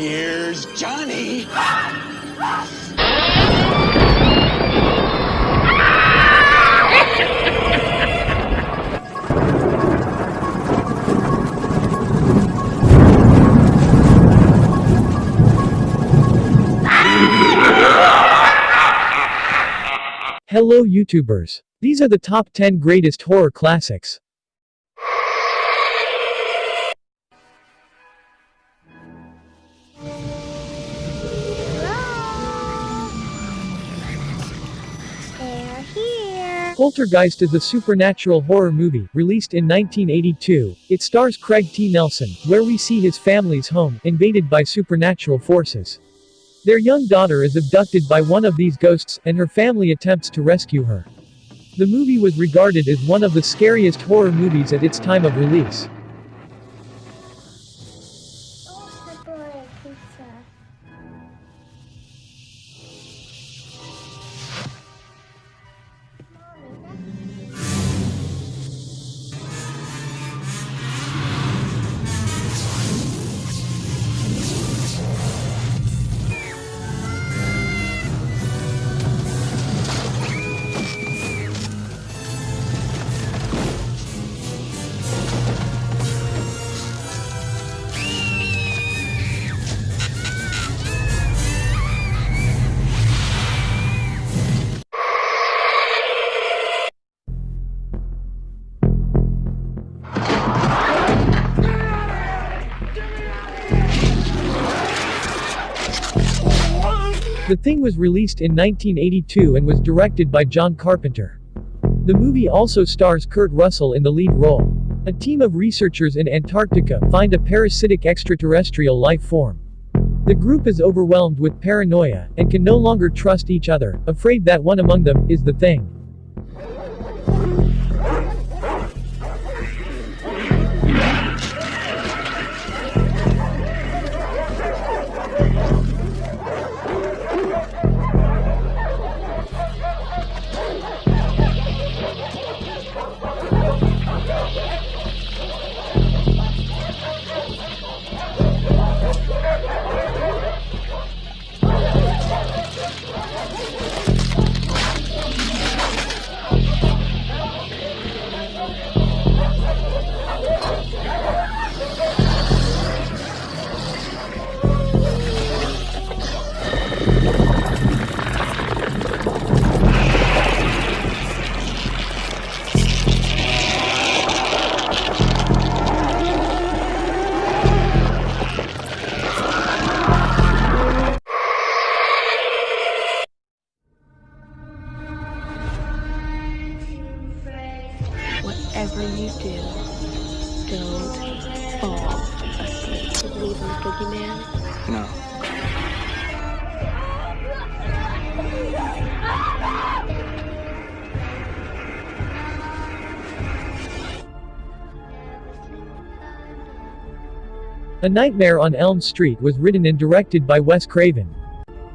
Here's Johnny. Hello YouTubers. These are the top 10 greatest horror classics. They're here. Poltergeist is a supernatural horror movie, released in 1982. It stars Craig T. Nelson, where we see his family's home, invaded by supernatural forces. Their young daughter is abducted by one of these ghosts, and her family attempts to rescue her. The movie was regarded as one of the scariest horror movies at its time of release. Oh, pepperoni pizza. The Thing was released in 1982 and was directed by John Carpenter. The movie also stars Kurt Russell in the lead role. A team of researchers in Antarctica find a parasitic extraterrestrial life form. The group is overwhelmed with paranoia, and can no longer trust each other, afraid that one among them is the Thing. Whatever you do, don't fall asleep. You believe in the boogeyman? No. A Nightmare on Elm Street was written and directed by Wes Craven.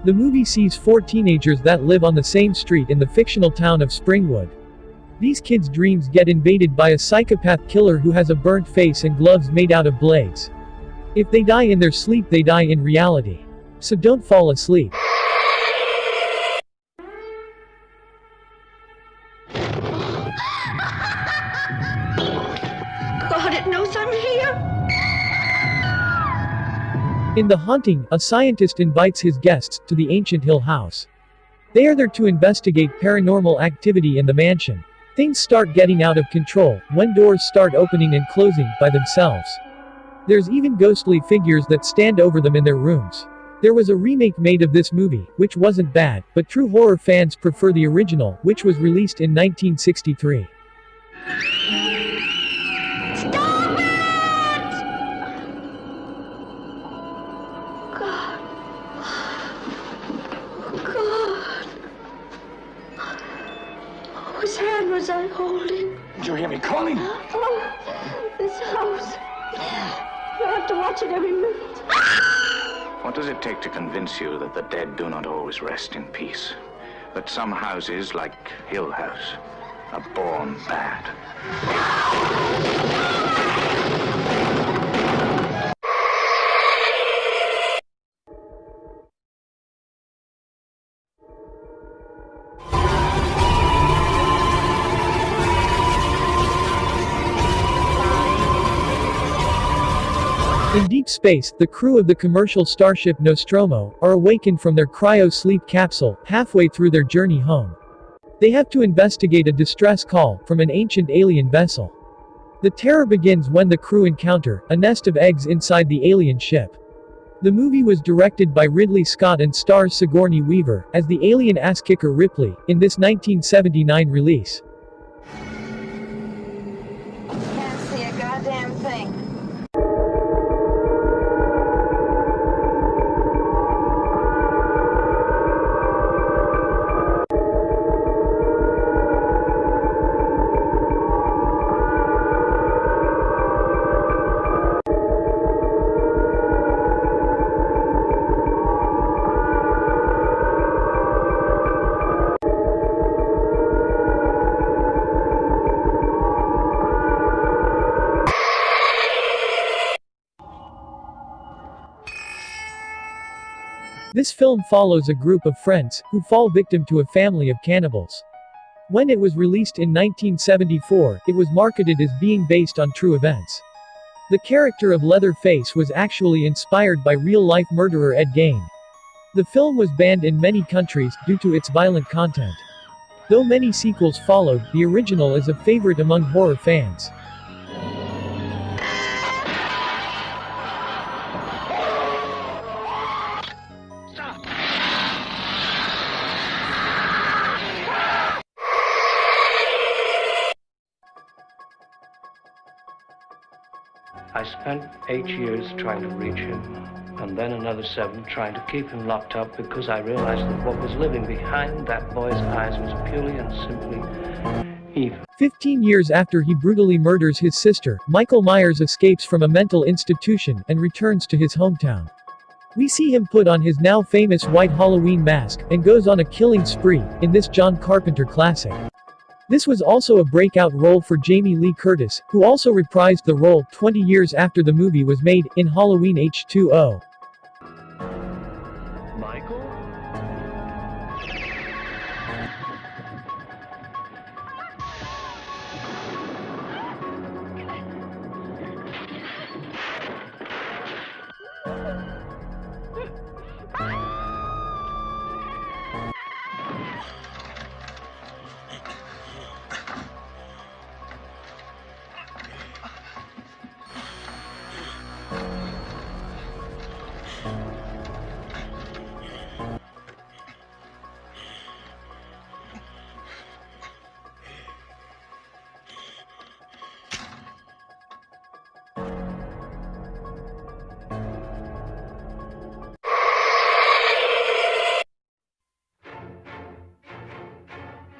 The movie sees 4 teenagers that live on the same street in the fictional town of Springwood. These kids' dreams get invaded by a psychopath killer who has a burnt face and gloves made out of blades. If they die in their sleep, they die in reality. So don't fall asleep. God, it knows I'm here! In The Haunting, a scientist invites his guests to the ancient Hill House. They are there to investigate paranormal activity in the mansion. Things start getting out of control when doors start opening and closing by themselves. There's even ghostly figures that stand over them in their rooms. There was a remake made of this movie, which wasn't bad, but true horror fans prefer the original, which was released in 1963. Stop it! God. God. Whose hand was I holding? Did you hear me calling? Oh, this house. You have to watch it every minute. What does it take to convince you that the dead do not always rest in peace? That some houses, like Hill House, are born bad? In deep space, the crew of the commercial starship Nostromo are awakened from their cryo-sleep capsule, halfway through their journey home. They have to investigate a distress call from an ancient alien vessel. The terror begins when the crew encounter a nest of eggs inside the alien ship. The movie was directed by Ridley Scott and stars Sigourney Weaver as the alien ass-kicker Ripley in this 1979 release. Can't see a goddamn thing. This film follows a group of friends who fall victim to a family of cannibals. When it was released in 1974, it was marketed as being based on true events. The character of Leatherface was actually inspired by real-life murderer Ed Gein. The film was banned in many countries due to its violent content. Though many sequels followed, the original is a favorite among horror fans. I spent 8 years trying to reach him, and then another 7 trying to keep him locked up because I realized that what was living behind that boy's eyes was purely and simply evil. 15 years after he brutally murders his sister, Michael Myers escapes from a mental institution and returns to his hometown. We see him put on his now famous white Halloween mask and goes on a killing spree in this John Carpenter classic. This was also a breakout role for Jamie Lee Curtis, who also reprised the role 20 years after the movie was made, in Halloween H2O. Michael?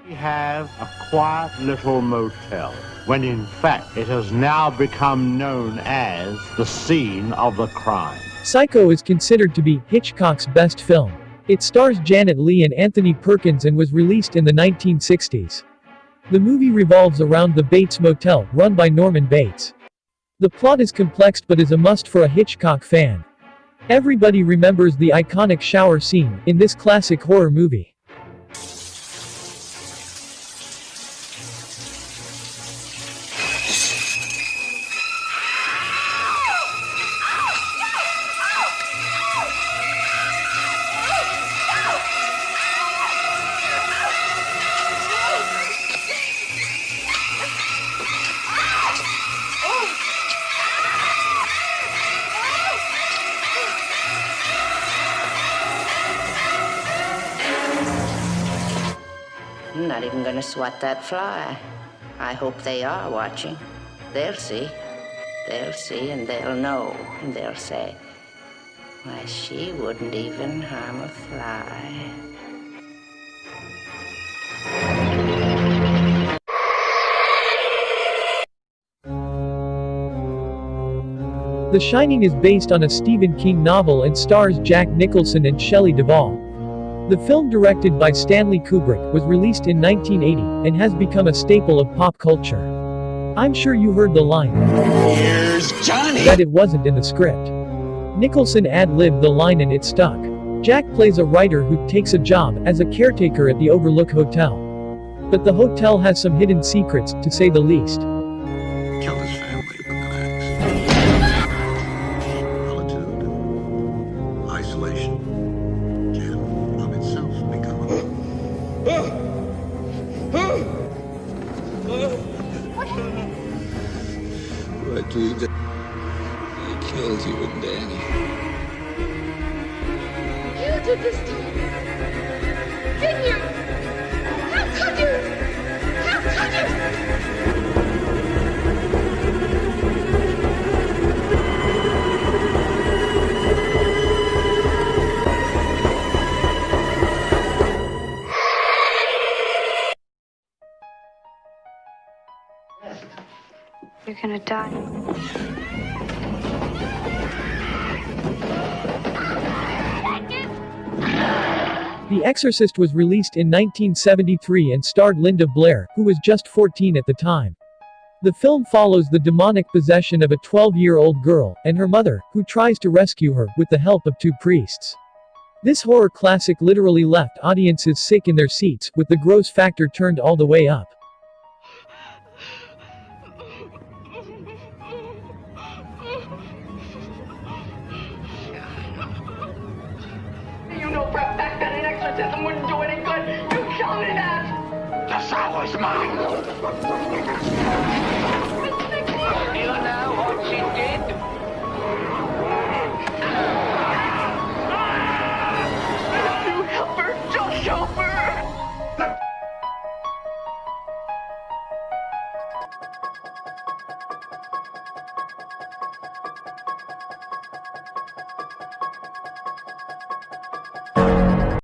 We have a quiet little motel, when in fact it has now become known as the scene of the crime. Psycho is considered to be Hitchcock's best film. It stars Janet Leigh and Anthony Perkins and was released in the 1960s. The movie revolves around the Bates Motel, run by Norman Bates. The plot is complex but is a must for a Hitchcock fan. Everybody remembers the iconic shower scene in this classic horror movie. I'm not even gonna swat that fly. I hope they are watching. They'll see. They'll see and they'll know. And they'll say, why, she wouldn't even harm a fly. The Shining is based on a Stephen King novel and stars Jack Nicholson and Shelley Duvall. The film, directed by Stanley Kubrick, was released in 1980, and has become a staple of pop culture. I'm sure you heard the line, Here's Johnny! that it wasn't in the script. Nicholson ad-libbed the line and it stuck. Jack plays a writer who takes a job as a caretaker at the Overlook Hotel. But the hotel has some hidden secrets, to say the least. Killed his family with an axe. I dreamed that I killed you and Danny. You did this to me. Didn't you? How could you? How could you? You're gonna die. The Exorcist was released in 1973 and starred Linda Blair, who was just 14 at the time. The film follows the demonic possession of a 12-year-old girl, and her mother, who tries to rescue her, with the help of two priests. This horror classic literally left audiences sick in their seats, with the gross factor turned all the way up. You know for a fact that an exorcism wouldn't do any good. You tell me that! The soul is mine!